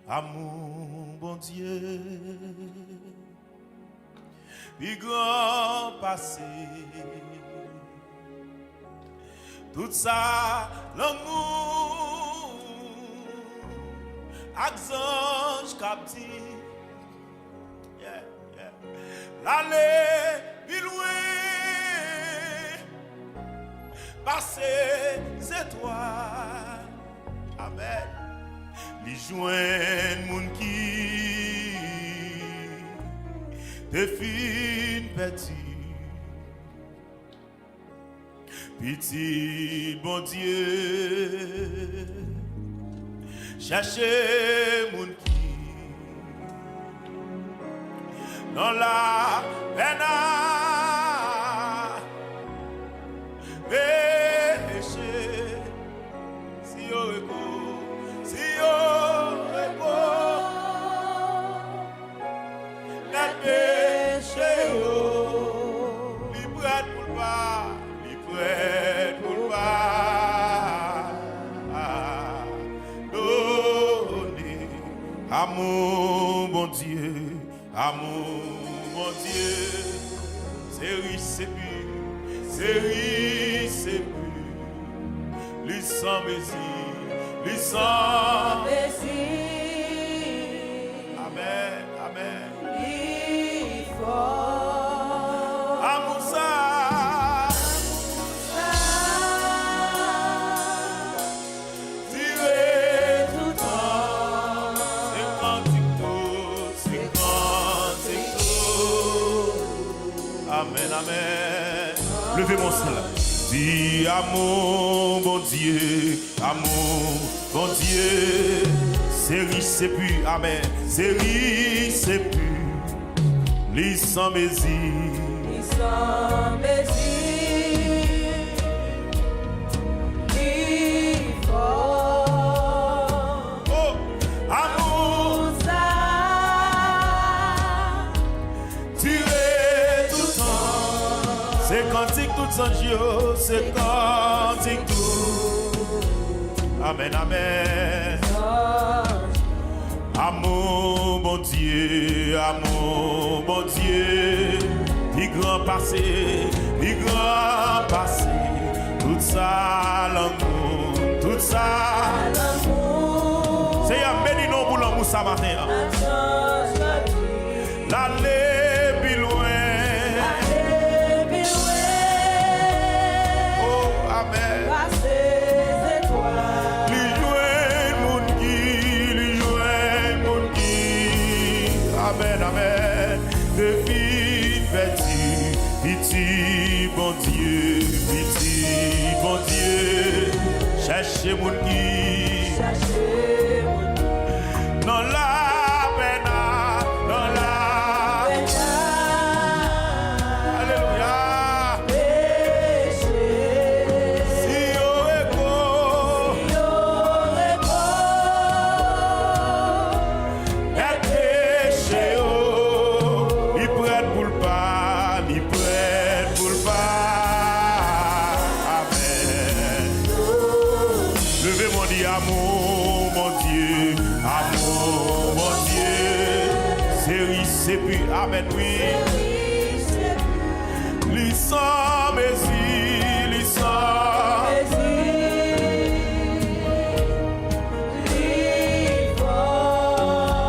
Amou, Bondye, puis grand passé. Tout ça, l'amour, axange captif. Yeah, yeah. L'aller, puis loin, passer, c'est toi. Amen. Li jouen moun qui te fin petit. Petit bon Dieu, cherchez moun qui dans la peine péché. Si yo reko, net péché yo, li prête pour pas. Pour pas donner amour, bon Dieu, amour, bon Dieu, c'est riche, c'est pur, c'est riche, c'est pur, lui sans mesure, lui sans mesure. Amen, amen. Il faut amour ça. Amen, amen. Levez mon cela. Dis amour, bon Dieu, amour, bon Dieu. C'est riche, c'est pur, amen. C'est riche, c'est pur. Lis sans mesure. Lis sans mesure. Il faut. Oh, amour. C'est cantique tout sans Dieu, c'est cantique tout. Amen, amen. Amour, bon Dieu, amour, bon Dieu. Du grand passé, du grand passé. Tout ça, l'amour, tout ça. C'est un béni non pour l'amour ça matin. L'aller plus loin. Amen. Amen, amen. Depuis petit, petit bon Dieu, petit bon Dieu. Cherchez mon qui, dans la peine, dans la alléluia. Amour, mon Dieu, amour, mon Dieu, c'est riche, c'est pur, amen, oui. Lui sans mesure, lui sans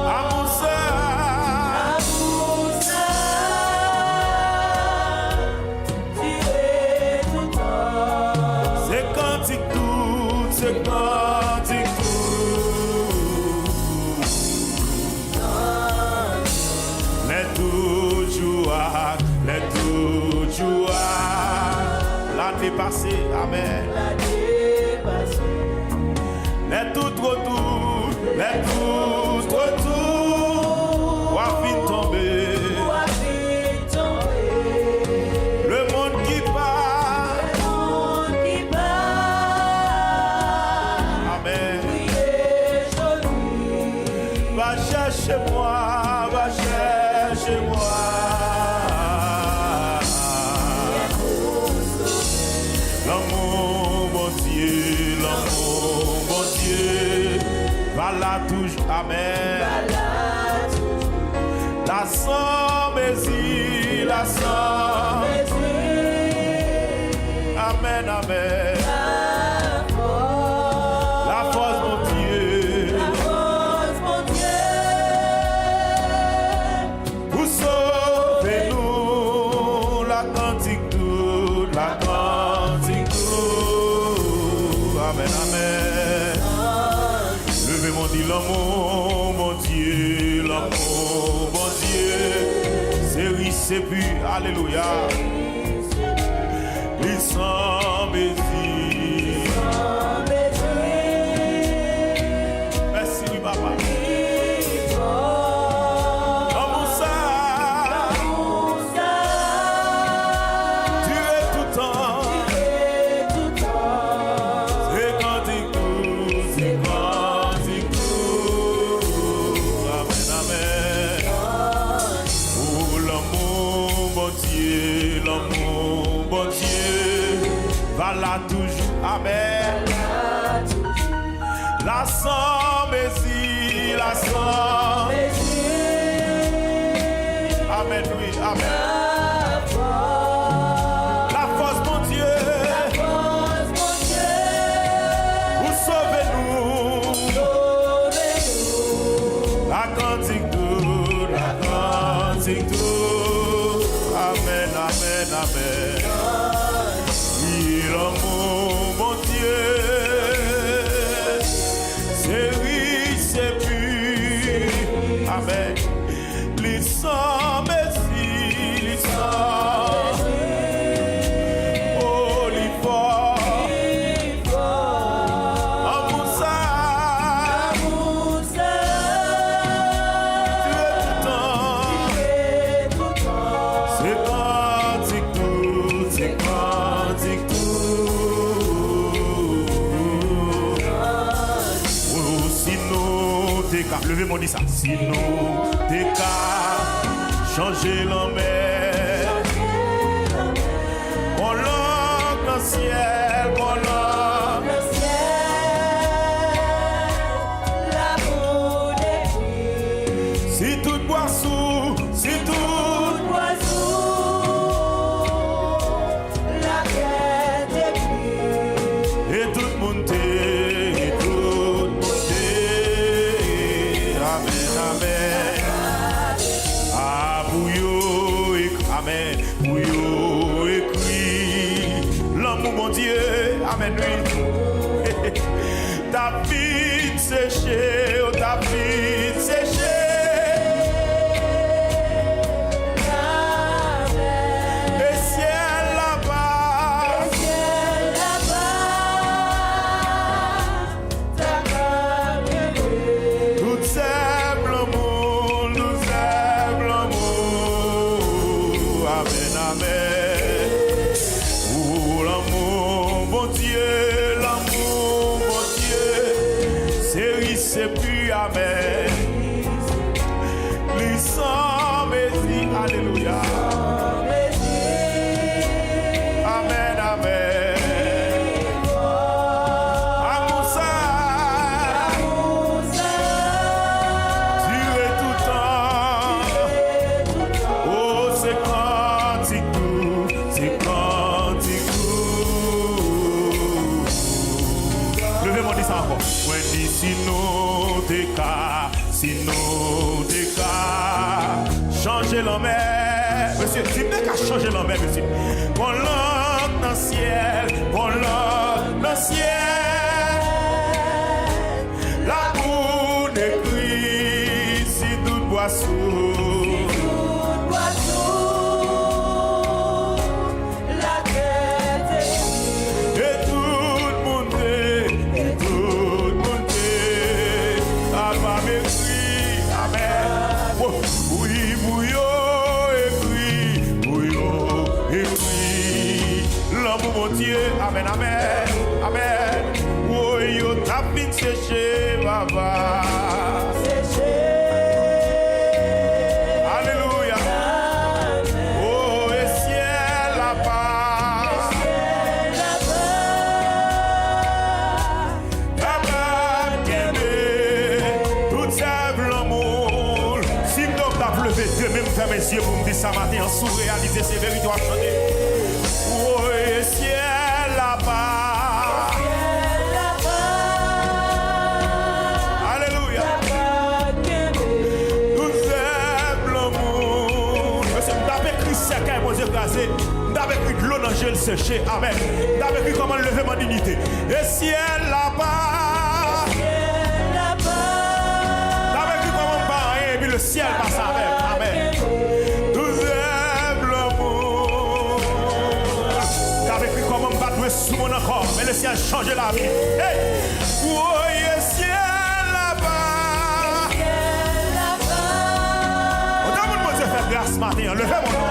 amour ça, c'est cantique tout, c'est cantique tout. Les toujours l'année passée, amen. L'année passée. Les tout retour, les tout retour. Wa fin tomber. Le monde qui part. Amen. Va chercher moi, va chercher moi. L'amour, bon Dieu, va là toujours, amen. La sang Messie, la sang amen, amen. La force, mon Dieu. La force, mon Dieu. Vous sauvez-nous, la cantique toute, la cantique toute. Amen, amen. Levez mon dit l'amour, mon Dieu, l'amour, mon Dieu. C'est riche, c'est pur, alléluia. Les sans Messie. Merci, oui, papa. Amou ça. Tu es tout temps. C'est cantique tout, c'est cantique tout. Amen, amen. Oh, l'amour, mon Dieu, l'amour, mon Dieu. Va là toujours, amen. La sang Messie, la sang amen, oui, amen. La force, mon Dieu. Vous sauvez-nous. La cantique tout, la cantique tout. Amen, amen, amen. L'amour, mon Dieu, c'est riche, c'est pur. Amen. Les sangs, Messie, les sangs. Oh, les forts. Amou ça. Tu es tout temps. C'est cantique tout, c'est cantique tout. Levez mon dit ça. Si nous t'es qu'à changer l'envers, on l'entre dans le ciel, on l'entre dans le ciel, l'amour des filles. Si tout boisson, si tout boisson, la quête est prise. Et tout le monde amen, oui, écrit l'amour, mon Dieu, amen, oui. Ta vie séchée, oh, ta vie séchée. Le ciel là-bas, ta femme, tout sème l'amour, nous sème l'amour. Amen, amen. Oh, l'amour, mon Dieu, l'amour, mon Dieu. C'est riche, c'est plus amen. Les sangs, Messie, alléluia. Amen, amen. Amou ça. Tu es tout temps. Oh, c'est cantique tout, c'est cantique tout. Levez mon dit ça encore. Ouais, dis si nous t'es qu'à, changer l'homme, monsieur, si t'es qu'à changer l'homme, monsieur. Qu'on l'entre dans le ciel, qu'on l'entre dans le ciel. L'amour des cris, si tout boisson. Mon Dieu, amen, amen, amen. Oh, yo, ta vie séchée, baba. Alléluia. Oh, et ciel là-bas. Là-bas, qu'elle est. ferme mes yeux pour me dire ça matin, en sous réaliser ces vérités à chanter. Oh, et ciel là-bas. Alléluia. Nous aimons l'amour. Monsieur, nous avons écrit sec et mon Dieu glacé. Nous avons écrit de l'eau dans le gel séché. Amen. Nous avons écrit comment lever mon dignité. Et ciel là-bas. Nous avons écrit comment barrer et puis le ciel passe avec. Amen. Nous aimons l'amour. Nous avons écrit comment battre sous mon corps. Mais le ciel change la vie. Hey! Oh, ciel là-bas. On demande mon Dieu faire grâce ce matin. Levez mon nom.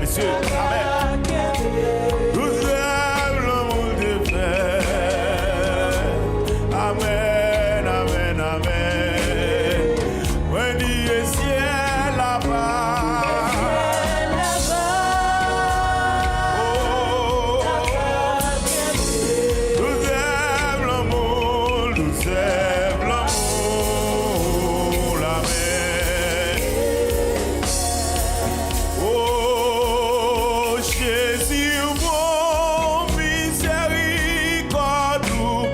Monsieur, amen. Nous aimons l'amour de frère. Amen, amen, amen. When Dieu ciel là-bas. Oh, nous aimons l'amour, nous aimons l'amour, amen. Oh, Jésus, mon miséricorde,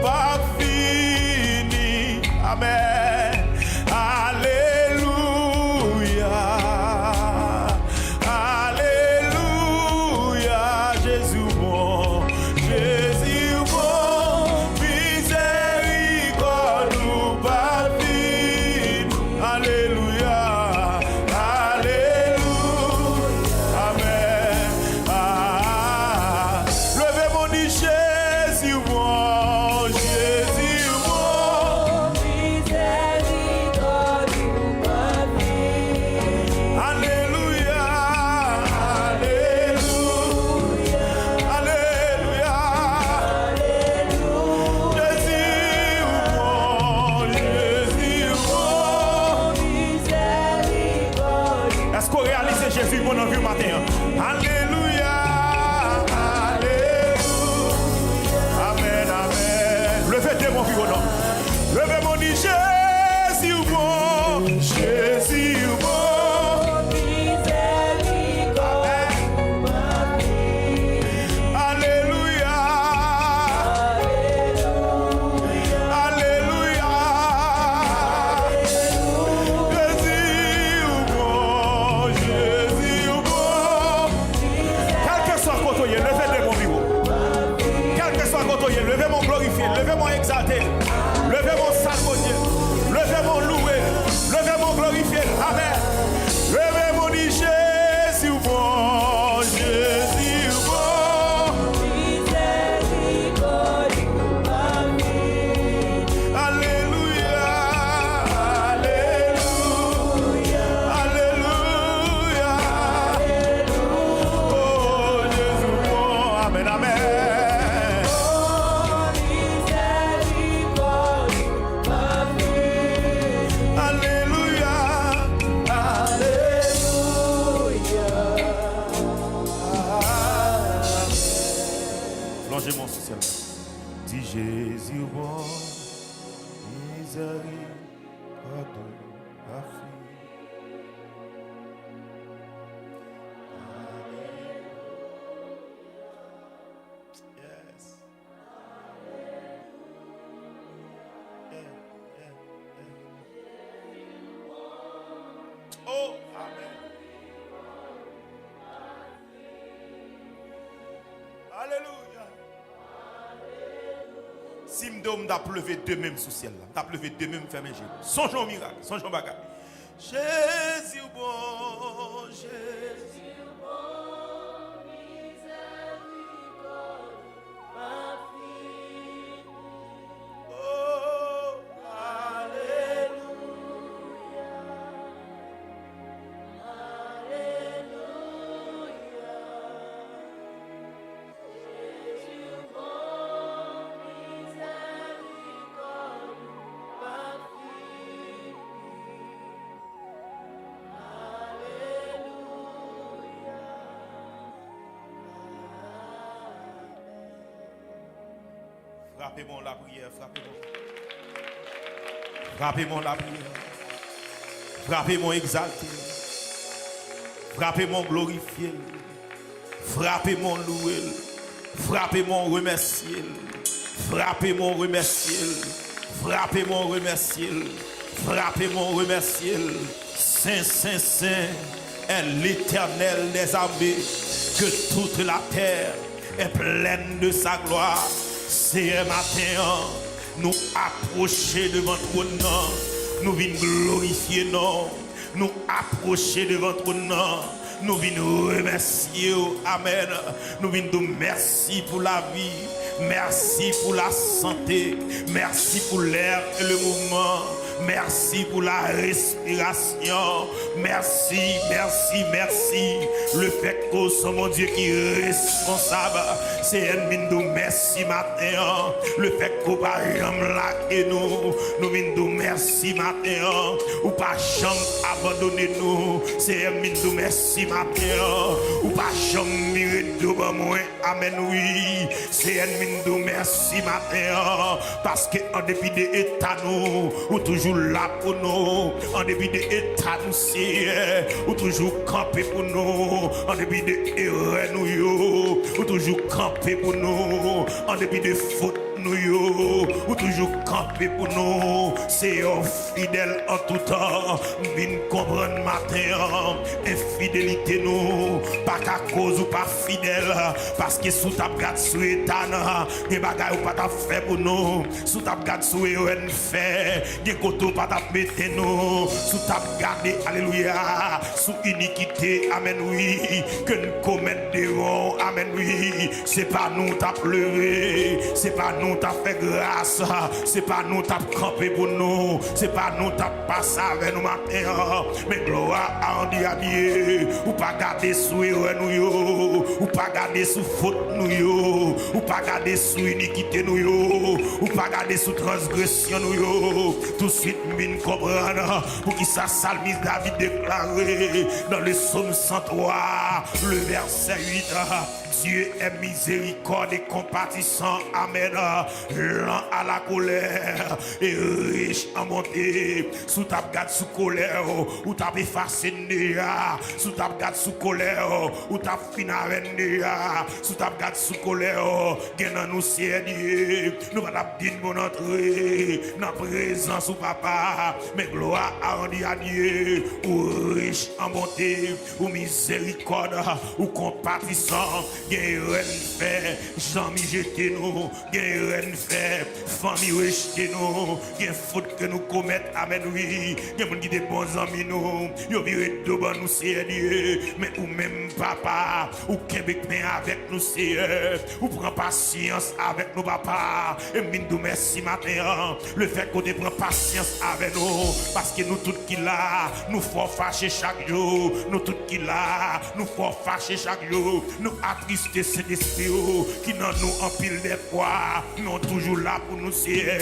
pas fini. Amen. Alléluia. Alléluia. Jésus, mon miséricorde, pas fini. Alléluia. Est-ce qu'on réalise Jésus bon en vue matin? Alléluia, alléluia, amen, amen. Levez tes mon vieux nom. Levez mon dit Jésus bon, Jésus bon. Alléluia, alléluia. Levez mon glorifié, levez mon exalté, levez mon salmodier, levez mon loué, levez mon glorifié, amen. Levez mon dit Jésus bon, Jésus bon. Alléluia, alléluia, alléluia. Oh Jésus bon, amen, amen. Plongez mon ciel. Dis Jésus, bon, miséricorde, affaire. Yes. Oh, amen. Alléluia. Si je t'ai levé deux mêmes sous ciel, t'as levé deux mêmes fermés. Songeons au miracle, songeons au bagage. Jésus bon, Jésus bon, miséricorde, ma fille. Oh, alléluia, alléluia. Jésus bon, miséricorde, ma fille. Frappez-moi la prière, frappez-moi. Frappez-moi la prière. Frappez-moi exalté. Frappez-moi glorifié. Frappez-moi loué. Frappez-moi remercié. Frappez-moi remercié. Frappez-moi remercié. Frappez-moi remercié. Saint, Saint, Saint est l'Éternel des armées. Que toute la terre est pleine de sa gloire. C'est un matin, nous approcher devant ton nom, nous venons glorifier non, nous approcher devant ton nom, nous venons remercier, amen, nous venons dire merci pour la vie, merci pour la santé, merci pour l'air et le mouvement. Merci pour la respiration. Merci, merci, merci. Le fait que c'est mon Dieu qui est responsable. C'est un bindou merci matin. Le fait qu'on pas jamais lâcher nous. Nous bindou merci matin. Ou pas jamais abandonner nous. C'est un bindou merci matin. Ou pas jamais mirer devant moi. Amen oui. C'est un bindou merci matin. Parce que en dépit des états nous, ou toujours là pour nous, en début de état nous c'est, ou toujours camper pour nous, en début de erreur nous, ou toujours camper pour nous, en début de faute nous, ou toujours camper pour nous, c'est fidèle en tout temps, bien comprendre matin, infidélité nous, pas qu'à cause ou pas fidèle, parce que sous ta garde sous état, des bagailles ou pas ta fait pour nous, sous ta garde sous éren fait, des côtés pas ta mettre nous, sous ta garde, alléluia, sous iniquité, amen oui, que nous commettons, amen oui, c'est pas nous t'as pleuré, c'est pas nous t'as fait grâce, c'est pas nous t'as campé pour nous, c'est pas nous t'as passé avec nous matin, mais gloire à Dieu, ou pas garder sous nous, ou pas garder sous faute nous, ou pas garder sous iniquité nous, ou pas garder sous transgression nous, tout de suite mine comprendre, pour qui ça salmise David déclaré dans le psaume 103, le verset 8, Dieu est miséricorde et compatissant, amen, lent à la colère et riche en bonté, sous ta garde sous colère, ou t'as effacé déjà, sous ta garde sous colère, ou t'as fini avec déjà, sous ta garde sous colère, gagnant nous Seigneur, nous va dire bon entrée, dans présence ou papa, mais gloire à Dieu, ou riche en bonté, ou miséricorde, ou compatissant, gagne rien fait, jamais jeter nous, gagne rien fait, famille rejeter nous, gagne faute que nous commettons, amen oui, gagne moun qui des bons amis nous, yo viré devant nous Seigneur, mais ou même papa, ou Québec mais avec nous Seigneur, ou prend patience avec nous papa, et mine nous merci matin, le fait qu'on prend patience avec nous, parce que nous tous qui là, nous faut fâcher chaque jour, nous tous qui là, nous faut fâcher chaque jour, nous attrister cet esprit qui dans nous en pile des fois, nous toujours là pour nous Seigneur,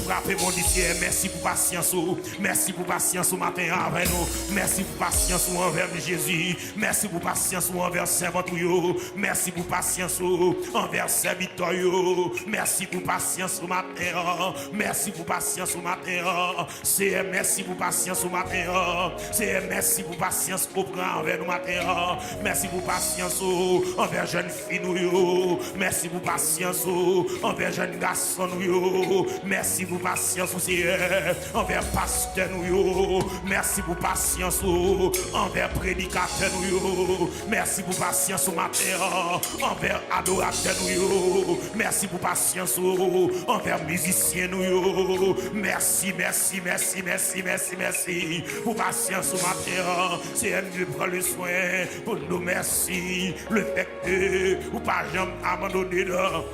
frappez mon Dieu, merci pour patience, merci pour patience au matin avec nous, merci pour patience envers Jésus, merci pour patience envers servant, merci pour patience envers serviteur, merci pour patience au matin, merci pour patience au matin, c'est merci pour patience au matin, c'est merci pour patience au grand envers nous matin, merci pour patience envers jeune fille nous, Merci pour patience envers jeune garçon merci pour patience envers pasteur merci pour patience envers prédicateur merci pour patience matin envers adorateur merci pour patience envers musicien merci pour patience matin c'est elle qui prend le soin pour nous merci le fait que ou pas jamais abandonné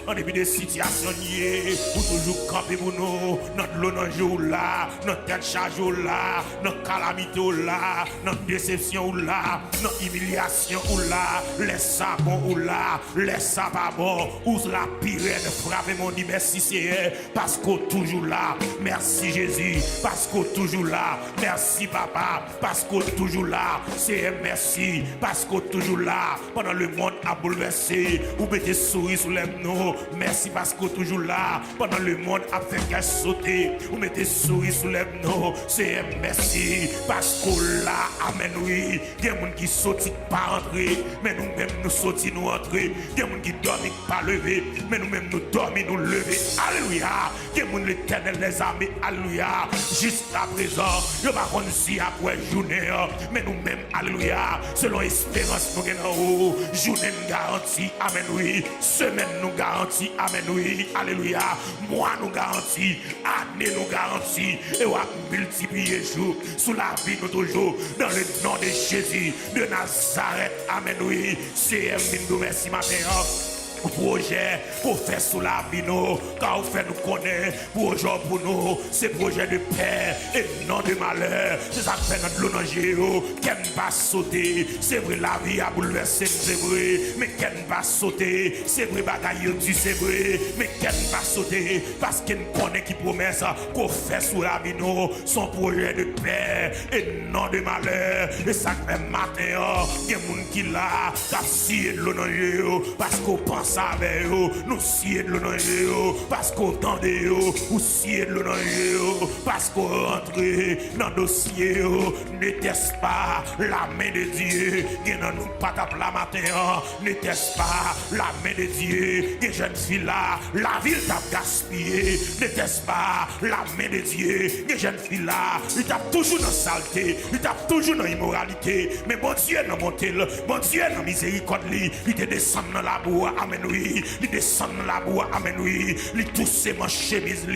en début de situation ou toujours camper pour nous notre l'honneur là notre tête charge là notre calamité là notre déception là notre humiliation là les sabons là les sababons ou la pire de frapper mon dit merci c'est parce qu'on toujours là merci Jésus parce qu'on toujours là merci papa parce qu'on toujours là c'est merci parce qu'on toujours là pendant le monde a bouleversé ou mettez souris sur les noms merci parce qu'on toujours là pendant le monde a fait qu'elle sauter ou mettez souris sur les noms c'est merci parce qu'on là amen oui il y a des gens qui sautent pas entrer mais nous même nous sautons nous entrer il y a des gens qui dorment pas lever mais nous même nous dormons nous lever alléluia il y a des gens l'éternel les armées alléluia jusqu'à présent je ne sais pas si après journée mais nous même alléluia selon espérance nous gagnons journée nous garantit amen oui semaine nous garantit amen oui alléluia mois nous garantit année nous garantit et on va multiplier jour sous la vie nous toujours dans le nom de Jésus de Nazareth amen oui c'est nous merci matin projet pour faire sous la vie nous quand vous fait nous connaître projet pour nous c'est projet de paix et non de malheur c'est ça que fait notre l'honneur qu'elle va sauter c'est vrai la vie a bouleversé c'est vrai mais qu'elle va sauter c'est vrai bagaille tu c'est vrai mais qu'elle va sauter parce qu'elle connaît qui promesse qu'on fait sous la vie nous son projet de paix et non de malheur et ça que même matin il y a des gens qui là qui scié de l'honneur parce qu'on pense avec eux, nous sied de l'honneur parce qu'on tendait ou sied de l'honneur parce qu'on rentre dans le dossier n'était-ce pas la main de Dieu qui n'a nous pas tape la matin n'était-ce pas la main de Dieu qui jeune fille là la ville t'a gaspillé n'était-ce pas la main de Dieu qui jeune fille là il tape toujours dans saleté il tape toujours dans immoralité mais bon Dieu n'a monté bon Dieu n'a miséricorde il te descend dans la boue amen oui il descend dans la boue amen oui il touche ses manches chemise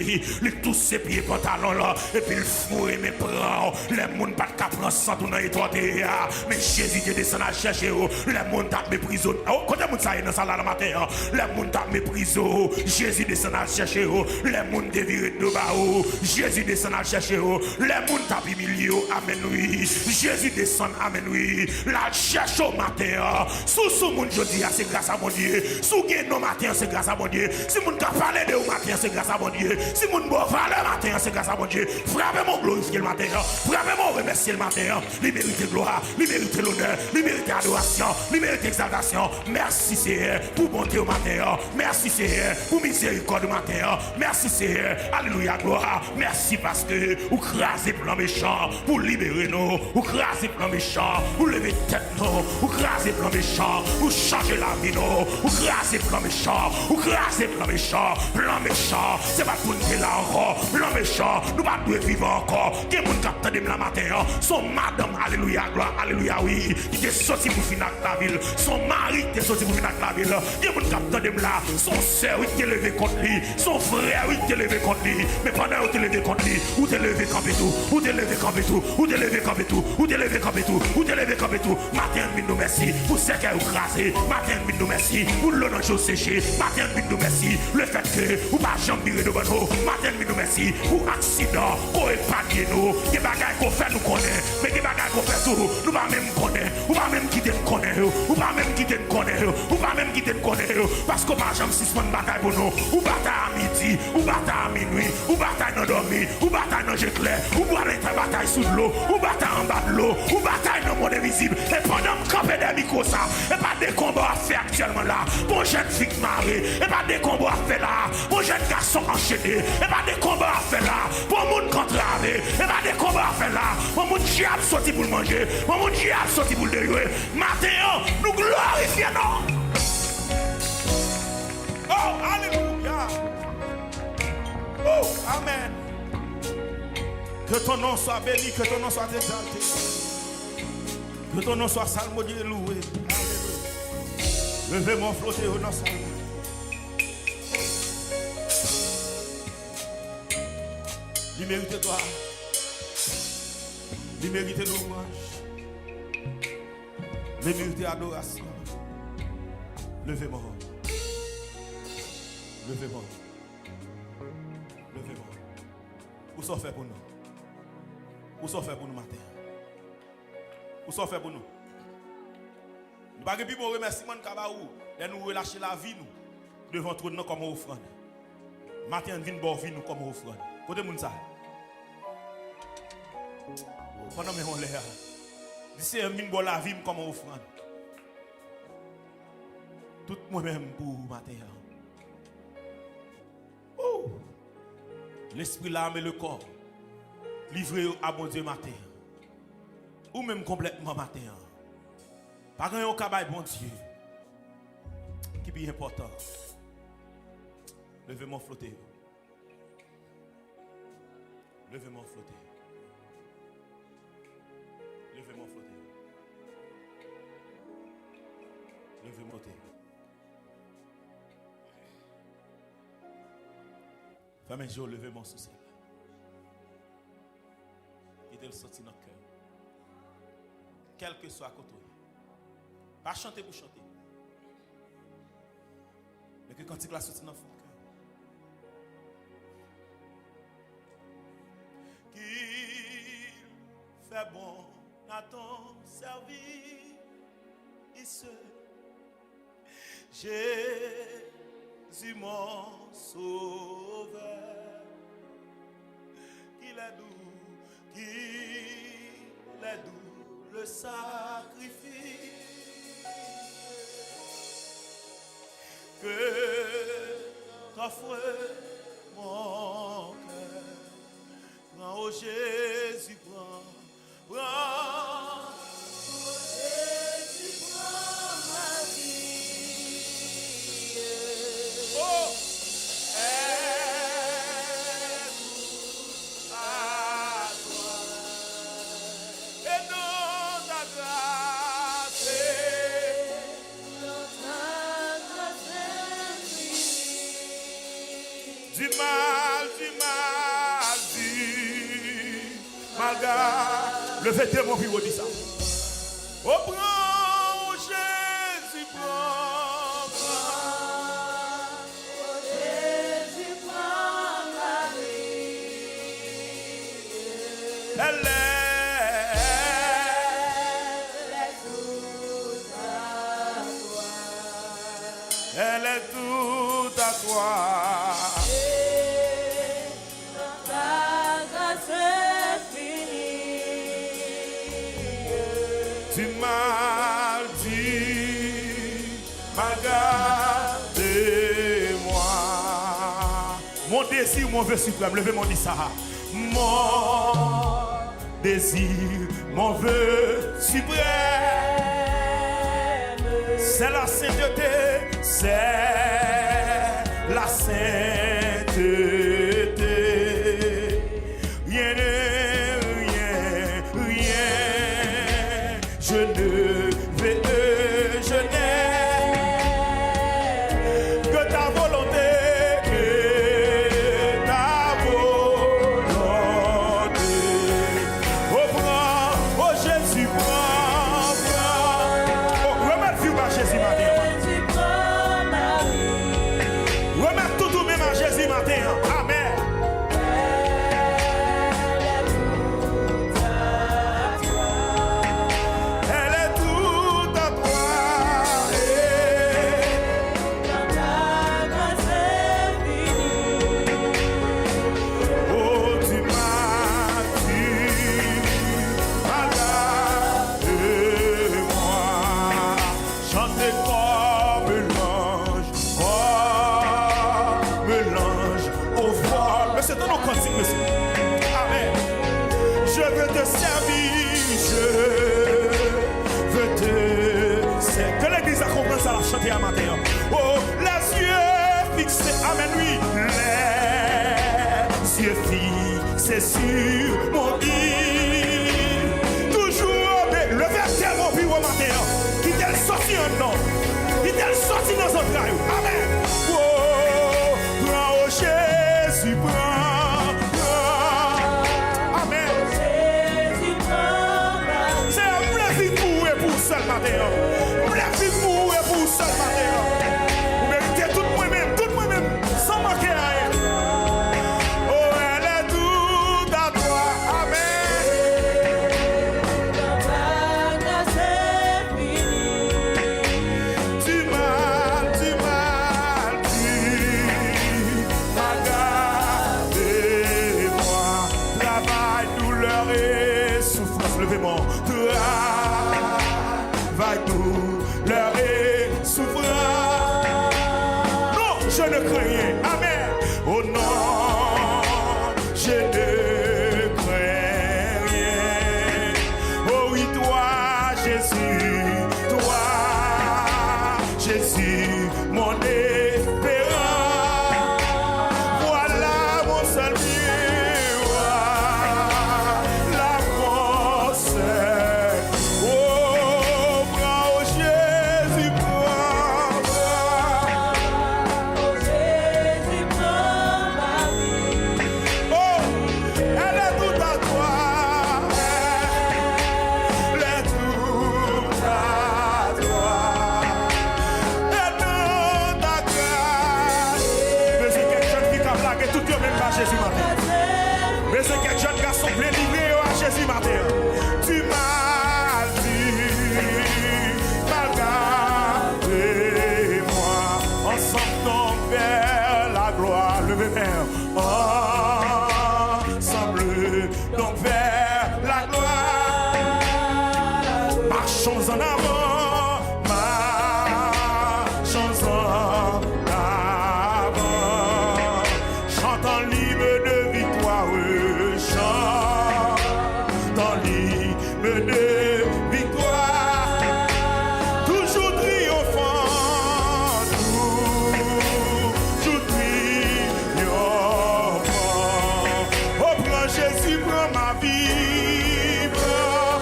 il touche ses pieds pantalons là et puis il fouille mes prend les monde pas de prendre sans tout dans étoilé mais Jésus te descend à chercher les monde t'a méprisé quand monde ça est dans salle la matin les monde t'a méprisé Jésus descend à chercher les monde te viré de bas Jésus descend à chercher les monde t'a humilié amen oui Jésus descend amen oui la cherche au matin sous ce monde je dis c'est grâce à mon Dieu sous gain nos matin c'est grâce à mon Dieu si mon t'a parlé de au matin c'est grâce à mon Dieu si mon bon valeur matin c'est grâce à mon Dieu frappez mon glorifier le matin frappez mon remercier le matin libérité gloire libérité l'honneur libérité adoration libérité exaltation merci Seigneur pour bonté au matin merci Seigneur pour miséricorde au matin merci Seigneur alléluia gloire merci parce que vous crasez plan méchant pour libérer nous vous crasez plan méchant vous levez tête nous vous crasez plan méchant vous changez la vie nous vous crasez plan méchant vous crasez plan méchant c'est pas pour nous là encore plan méchant nous pas doit vivre encore qui moun capte de la matin son madame alléluia gloire alléluia oui qui est sorti pour finir la ville son mari qui est sorti pour finir la ville qui moun capte de là son sœur qui est levé contre lui son frère qui est levé contre lui mais pendant où tu levé contre lui où tu levé camper tout où tu levé camper tout où tu levé camper tout où tu levé camper tout où tu levé camper tout matin nous merci pour ce qu'elle crasé matin nous merci pour l'honneur chose séché matin nous merci le fait que ou pas jamais de bonheur matin nous merci pour accident qu'on épargne nous des bagages qu'on fait nous connaît mais des bagages qu'on fait tout nous pas même connaît ou pas même quitter connaît ou pas même quitter connaît ou pas même quitter connaît parce qu'on pas jamais suspendre bataille pour nous ou bataille à midi ou bataille à minuit ou bataille dans dormir ou bataille dans jet clair ou bataille sous l'eau ou bataille en bas de l'eau ou bataille dans le monde invisible et pendant que camper des micros ça et pas des combats à faire actuellement là bon jeune fille mariée et pas des combats à faire là bon jeune garçon enchaîné et pas des combats à faire là bon monde contravé et pas des combats à faire là bon monde diable sorti pour le manger bon monde diable sorti pour le déjouer matin nous glorifions Amen. Que ton nom soit béni, que ton nom soit exalté. Que ton nom soit salmodié et loué. Levez mon flotter au nom salmodié. Il mérite toi. Il mérite louange. Il mérite adoration. Levez-moi. Levez-moi. Levez-moi. Où sont fait pour nous? Où sont fait pour nous matin? Où sont fait pour nous? Nous ne pouvons pas remerciement de nous relâcher la vie nous devant nous comme offrande. Matin, nous venons vie nous comme offrande. Côté moun ça. Pendant que on l'air. D'ici un min la vie comme offrande. Tout moi-même pour matin. Oh. L'esprit, l'âme et le corps livré à bon Dieu matin. Ou même complètement matin. Par un cabaye bon Dieu. Qui est important. Levez-moi flotter. Levez-moi flotter. Levez-moi flotter. Levez-moi flotter. Femme et jour, levez-moi sous ciel. Et de le sortir dans le cœur. Quel que soit à côté. Pas chanter pour chanter. Mais que quand il la sortir dans le cœur. Qu'il fait bon à ton service. Jésus mon sauveur. Qu'il est doux le sacrifice que t'offre mon cœur. Prends, oh Jésus, prends, prends, oh Jésus, prends ma vie. Oh, le fait mon bureau dit ça. Oh, prends, Jésus, prends, oh, Jésus, prends ma vie. Elle est toute à toi. Elle est toute à toi. Tu m'as dit, regardez-moi. Mon désir, mon vœu suprême, levez-moi, dit ça. Mon désir, mon vœu suprême, c'est la sainteté, c'est la sainteté. Rien n'est rien, rien. Je ne vais je n'ai que ta volonté, que ta volonté. Oh prends, oh Jésus, prends, prends. Oh, remettre vie à Jésus matin. Remettre tout même à Jésus matin. Amen. Amen. Je veux te servir, je veux te servir. Que l'église a compris ça, la chanter à matin. Oh, les yeux fixés, amen, oui. Les yeux c'est sur mon lit. Toujours, mais le verset mon bureau matin, qui t'est sorti un nom, qui t'est sorti dans un caillou. Amen. Oh, prends au Jésus, prends. Amen. C'est un plaisir pour seul matin. Plaisir pour seul matin. Vous méritez tout moi-même, sans manquer à rien. Oh, elle est toute à toi. Amen. Tu m'as dit, m'as gardé moi. Travail, douleur et souffrance. Levez-moi. Travail, douleur et souffrance. Non, je ne crains rien. Amen. Oh non, je ne crains rien. Oh oui, toi, Jésus, mon espérance. Voilà mon seul miroir, la force. Oh, prends au Jésus, prends. Oh, elle est toute à toi. Elle est toute à toi. Elle est ta grâce. Mais c'est quelques jeunes qui t'a blagué tout le même à Jésus matin. Mais c'est quelques jeunes garçons plein livrés à Jésus matin. Tu m'as dit, m'as gardé moi. Ensemble donc vers la gloire. Levez main. Ensemble donc vers la gloire. Marchons en avant. Marchons en avant. Chantons l'hymne de victoire. Chantons l'hymne de victoire. Toujours triomphant. Toujours triomphant. Oh, prends Jésus, prends ma vie. Prends.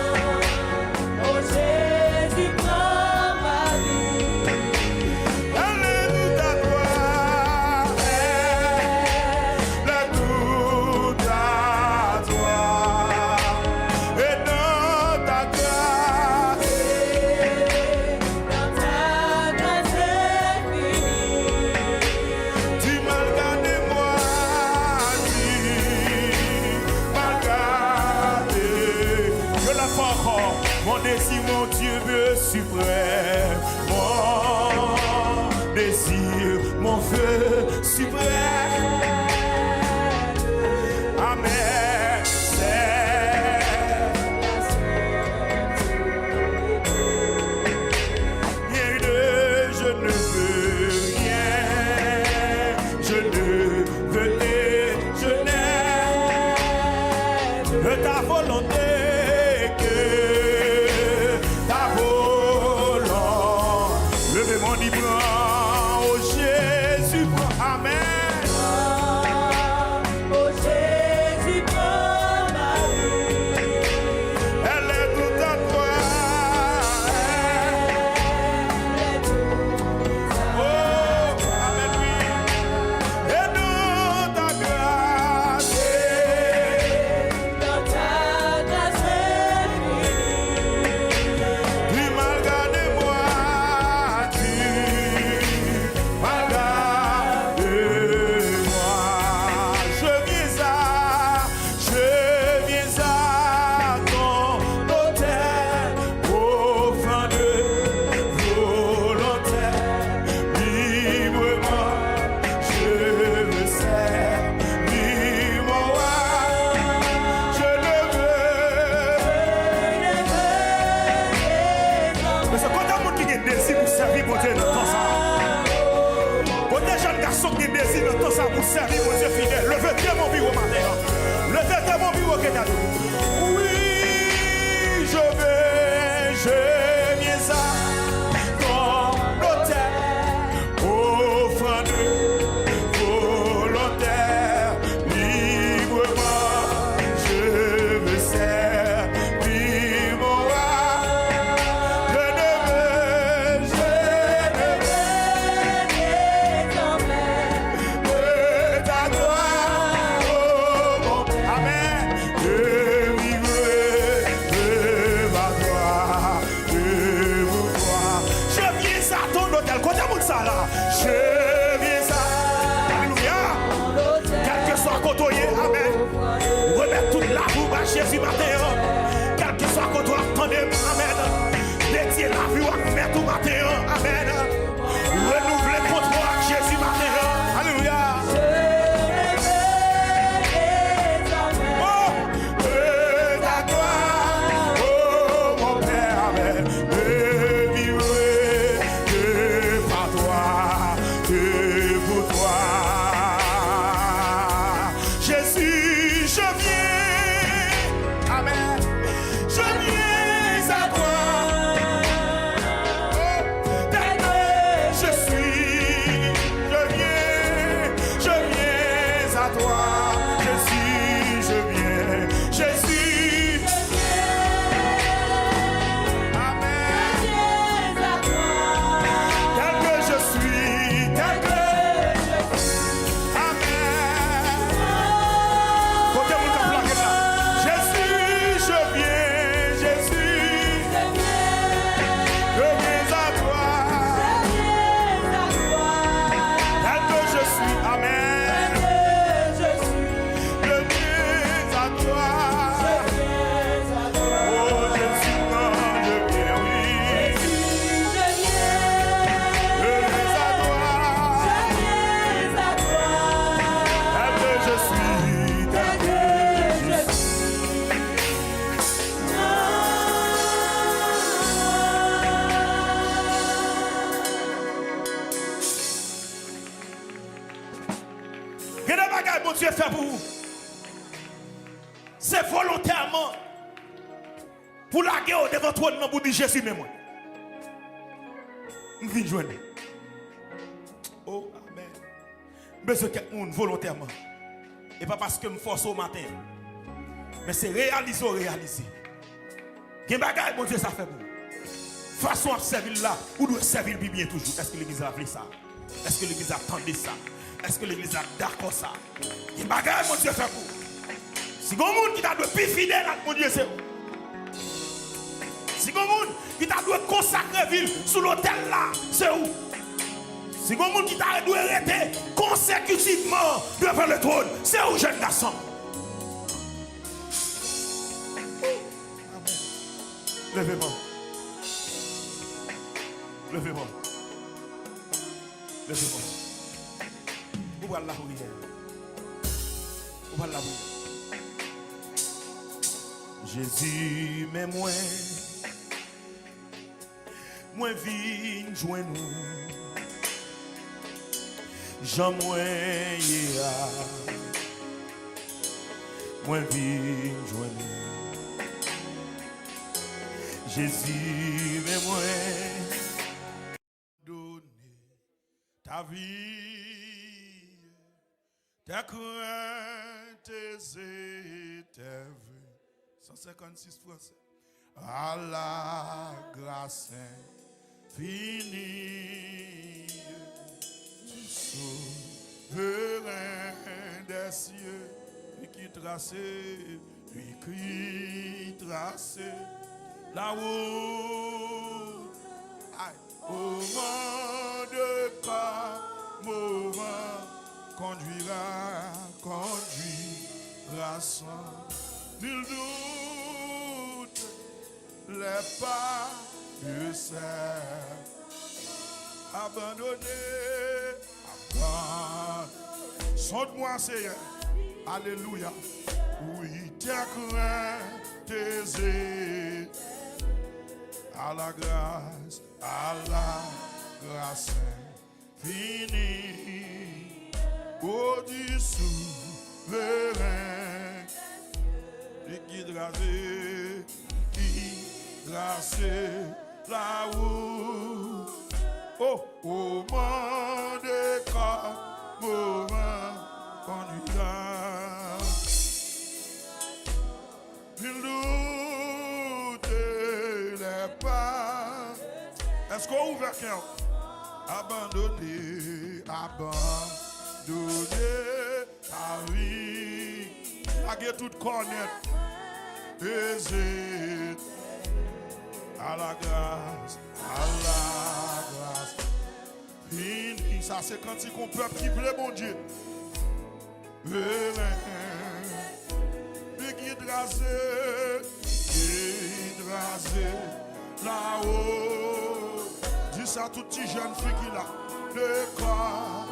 Elle est toute à toi. Elle est toute à toi. Et dans ta grâce, tu m'as gardé moi. Tu m'as gardé. Je la fais encore. Mon désir, mon Dieu suprême. Mon désir, mon feu suprême. Amen. Rien de je ne veux rien. Je ne veux et je n'aime que ta volonté, que ta volonté. Levez mon libre, oh Jésus, amen. Elle est toute à toi. Oh, amen, oui. Et dans ta grâce, tu m'as gardé moi. Tu m'as gardé moi. Je viens à ton autel, offrant de volontaire, librement, je me sers, librement, je ne veux. Mais c'est quand un monde qui a désir pour servir mon Dieu dans le temps ça. Quand des jeunes garçons qui désirent dans le temps ça pour servir mon Dieu fidèle, levez bien mon bureau matin. Levez bien mon bureau qui est à nous. Oui, je viens à ton autel, offrant de volontaire, librement, toi. Jésus, je viens. Jésus. Amen. Tel que je suis, tel que Amen. Côté mon cap là. Jésus, je viens. Jésus, je viens à toi. Tel que je suis, Amen. Je viens à toi. Oh Jésus, quand je viens, oui. Je viens à toi. Tel que je suis, tel que je suis. Quel est le bagage que Dieu fait pour vous? C'est volontairement pour la guerre devant toi pour dire Jésus, mais moi. Je viens joindre. Oh, Amen. Besoin de quelqu'un volontairement. Et pas parce que je me force au matin. Mais c'est réaliser. Quel bagage mon Dieu ça fait pour vous? Façon à servir là, ou doit servir bien toujours. Est-ce que l'église a appelé ça? Est-ce que l'église a attendu ça? Est-ce que l'église a d'accord ça? Quel bagage mon Dieu fait pour vous? Si vous avez un monde qui t'a dû plus fidèle à mon Dieu, c'est où? Si vous avez un monde qui t'a dû consacrer ville sous l'autel là, c'est où? Si vous avez un monde qui t'a dû arrêter consécutivement devant le trône, c'est où, jeune garçon? Levez-moi. Levez-moi. Levez-moi. Où va la rouille? Où va la rouille? Jésus, mais moi viens joindre nous. Jean moi viens joindre nous. Jésus, mais moi donner ta vie, ta crainte, tes vœux. 156 français. À la grâce infinie du souverain des cieux, lui qui tracé la route au vent de mouvant conduira sans nul doute les pas de serre abandonné. Sonde-moi, Seigneur. Alléluia. Oui, tes craintes à la grâce infinie, au du souverain, et qui tracé la route, oh, au monde de corps, moment conduira. Il doute les pas. Est-ce qu'on ouvre cœur? Abandonner ta vie. Laguer toute cornette. Hésite à la grâce. Fini. Ça, c'est quand il qu'on peuple qui plaît, mon Dieu. Qui tracé là-haut. Dis ça à tout petit jeune fille qui l'a. Le corps,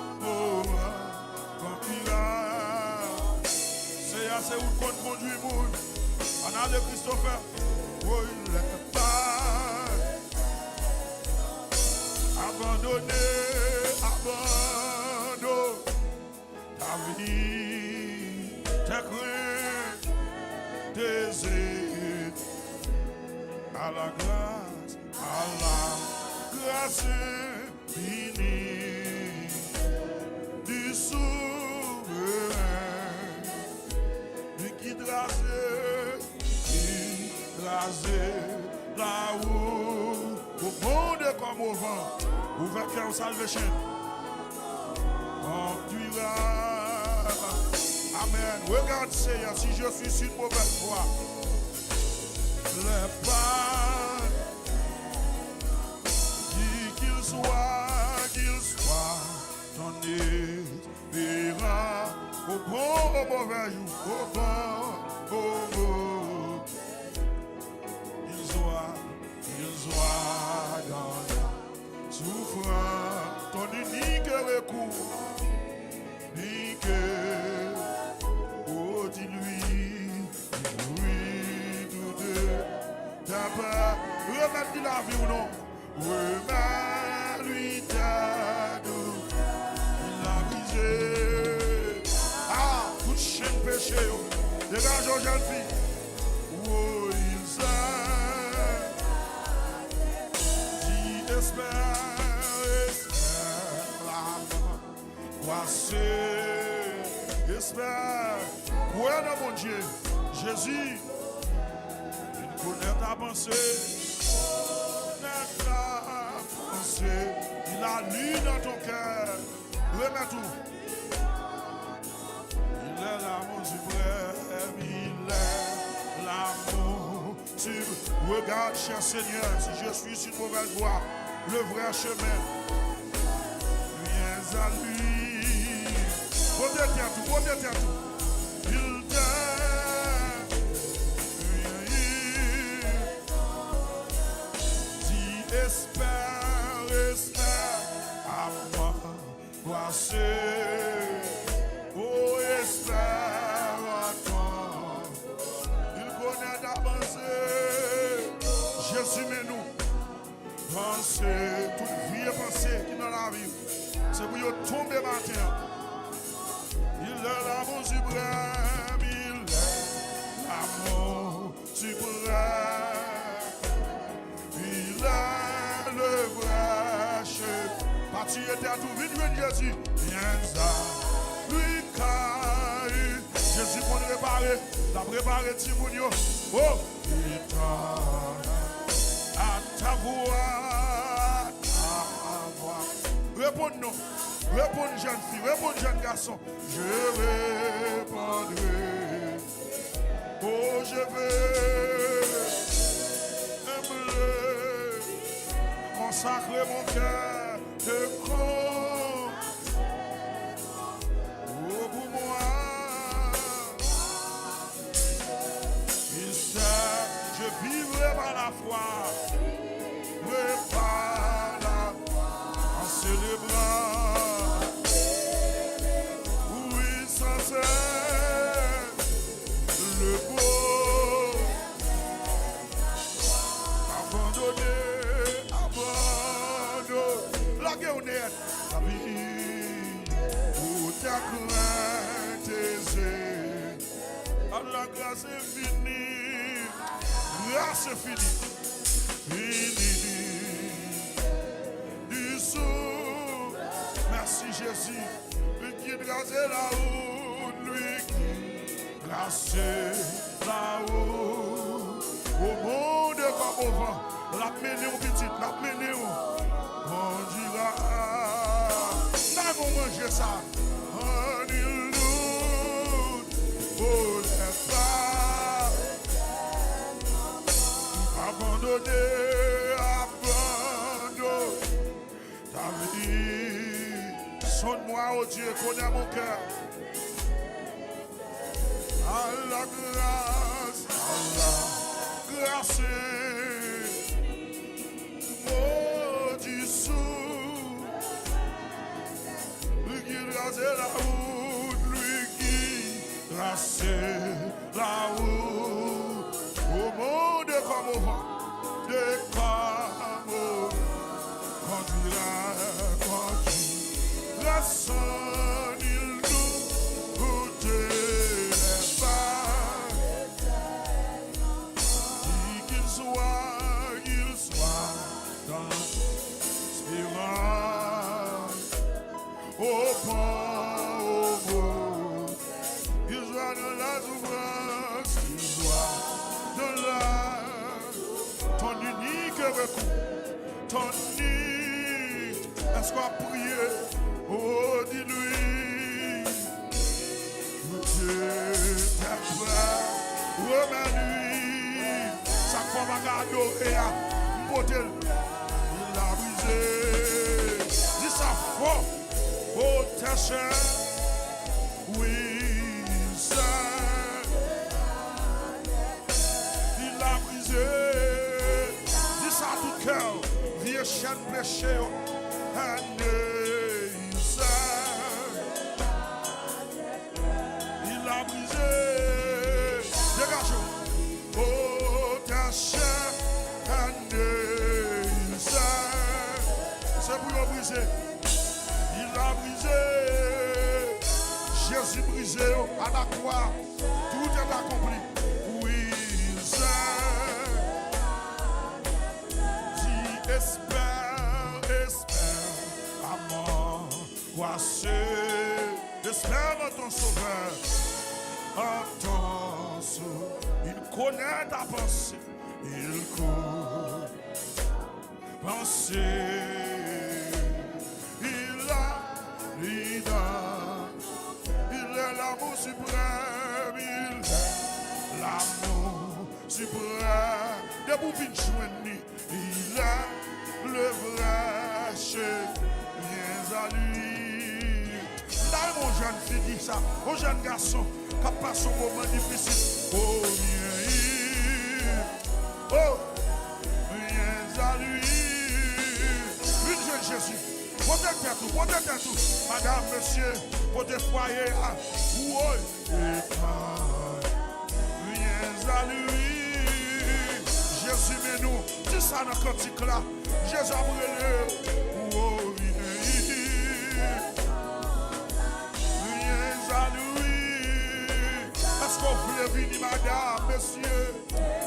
quand il a. C'est assez où qu'on conduit moun. On a de Christopher. Oh, il n'est pas abandonné. Ta vie, tes craintes, tes aides. À la grâce infinie du souverain. Pase, là-haut, au monde comme au vent, ouvert cœur salvation. Conduira. Amen. Regarde Seigneur, si je suis sur une mauvaise voie, le pas, dit qu'il soit ton espérant, au bon, au mauvais jour, au bon, au mauvais. Il soit dans la souffrance, ton unique recours, unique, oh dis-lui, tout de ta part, remettre la vie ou non, remets-lui ta douce, il a brisé, toute chaîne péché, dégage aux jeunes filles, oh il s'aime, espère, espère, crois dans mon Dieu, Jésus, il connaît ta pensée, il a lu dans ton cœur, remets tout, il est l'amour suprême, il est l'amour suprême. Regarde, cher Seigneur, si je suis sur une mauvaise voie, le vrai chemin, viens à lui. Redetiens tout, redetiens tout. Il t'aime. Dis espère, espère, à moi, passer. Oh, espère à toi. Il connaît ta pensée. Jésus, mais nous. Pensée, toute vie et pensée qui dans la vie, c'est pour y tomber matin. Il est l'amour suprême, il est l'amour suprême, il est le vrai chef. Parti était à tout vite, Jésus, viens à lui car Jésus pour nous réparer, l'a préparé Timounio. Oh, il t'en à ta voix. Réponds-nous, réponds jeune fille, réponds jeune garçon. Je répondrai. Oh, je vais aimer, consacrer mon cœur de corps. Oh, pour moi, il sait, je vivrai par la foi. Par la foi, en célébrant, oui, sans cesse, le beau, abandonné, la guerre, la vie, pour ta crainte aisée, à la grâce est finie, grâce est finie. Merci Jésus, lui qui grâce la route, lui qui grâce la route. Au monde comme au vent, la mené au petit, la mené au. On dira, n'a pas mangé ça. On il nous, oh les pas, abandonné. Sonne-moi, oh Dieu, connais mon cœur. À la grâce, oh du sous, lui qui grâce la route, lui qui grâce la route, au monde comme au vent, de comme au conduira. La sonne, il nous goûtait pas. Dit qu'il soit dans l'espérance. Au pont, au beau, qu'il soit dans la souffrance, qu'il soit dans la est-ce qu'on a prié? Oh, dis-lui, remets-lui, ça qu'on va adorer, modèle, il a brisé, dis ça fort, oh, ta chair, oui, ça, il a brisé, dis ça à tout cœur, vieux chien péché, il a brisé, dégagez, oh, ta chair, c'est pour le briser, il a brisé, Jésus brisé à la croix, tout est accompli, oui, ça, dis espère, à mort, voici, espère en ton sauveur, en ton sauveur, il connaît ta pensée, il connaît pensée, il a l'idée, il est l'amour suprême, il est l'amour suprême, de bouvines joignées, il est le vrai chien à lui. Là, mon jeune fille dit ça, mon jeune garçon, qui passe un moment difficile, oh, bien, oh, bien à lui. Jésus, protège tout, madame, monsieur, protège foyer, oui, viens à lui, Jésus, mais nous, dis ça dans le cantique là, Jésus a brûlé, oh, viens à lui, est-ce qu'on voulait venir, madame, monsieur,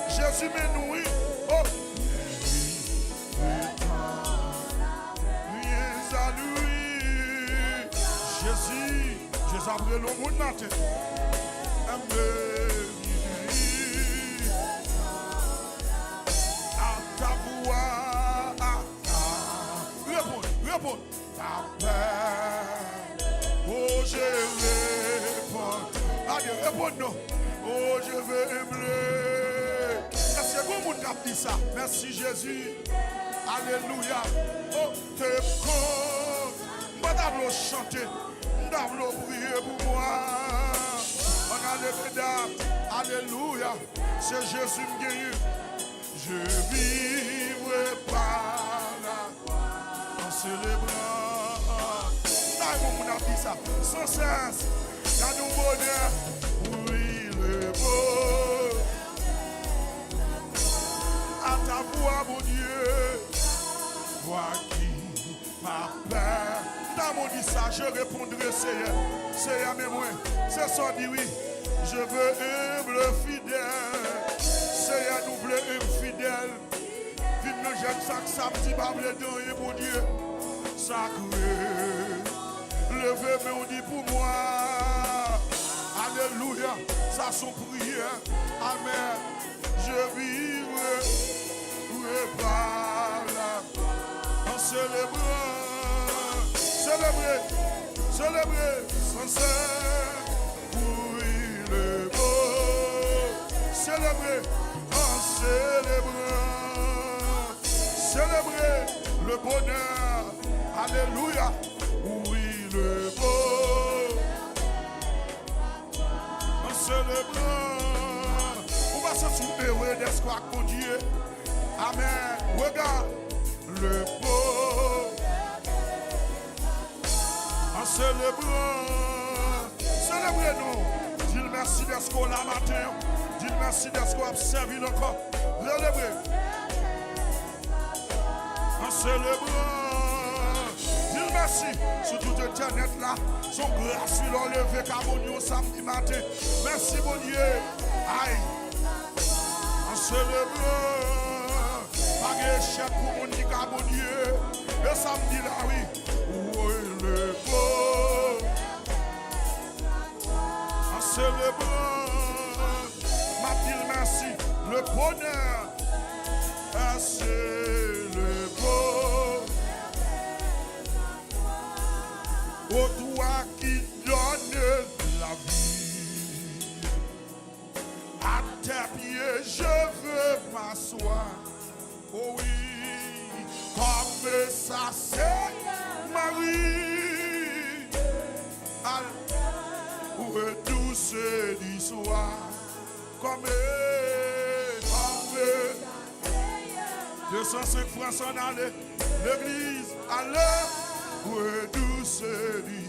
Jésus, mais nous, oui, oh, à lui, Jésus, Jésus a brûlé le monde matin. À ta voix, réponds, ta paix. Oh, je réponds. Allez, réponds-nous. Oh, je veux aimer. Est-ce que vous avez dit ça? Merci Jésus. Alléluia. Oh, te prends. Madame le chanter. Madame le prier pour moi. On a levé d'âme. Alléluia. C'est Jésus qui gagne. Je vivrai par là. En célébrant. Là, on a dit ça. Sans cesse. Il y a du bonheur. Oui, le beau. À ta voix, mon Dieu. Toi qui m'appelles. Dans mon dit ça, je répondrai, Seigneur. Seigneur, mais moi, c'est ça, dit oui. Je veux humble fidèle. Seigneur, nous voulons humble fidèle. Vive le jeune sac, samedi, bable dans mon Dieu. Sacré. Levez, mais on dit pour moi. Alléluia. Ça, son prière. Amen. Je vivrai par là. En célébrant. Célébrer, sans cesse, oui le beau. Célébrer, en célébrer le bonheur. Alléluia, oui le beau. En célébrant, on va se souvenir d'espoir mon Dieu. Amen. Regarde le beau. Célébrez-nous. Dis merci d'être là matin. Dis merci d'être servi encore. Célébrez. En célébrant. Dis merci sur tout internet là. Son grâce il a levé Cabonio samedi matin. Merci mon Dieu. Aïe. En célébrant. Pas de chèque pour mon dit Cabonio. Le samedi là oui. Oui le beau. En célébrant, m'a-t-il merci, le bonheur, c'est le beau. ô toi qui donnes la vie. À tes pieds, je veux m'asseoir. Oh oui, comme ça c'est Marie. Où est douce du soir. Comme 205 francs en allée, l'église à l'heure. Où est douce du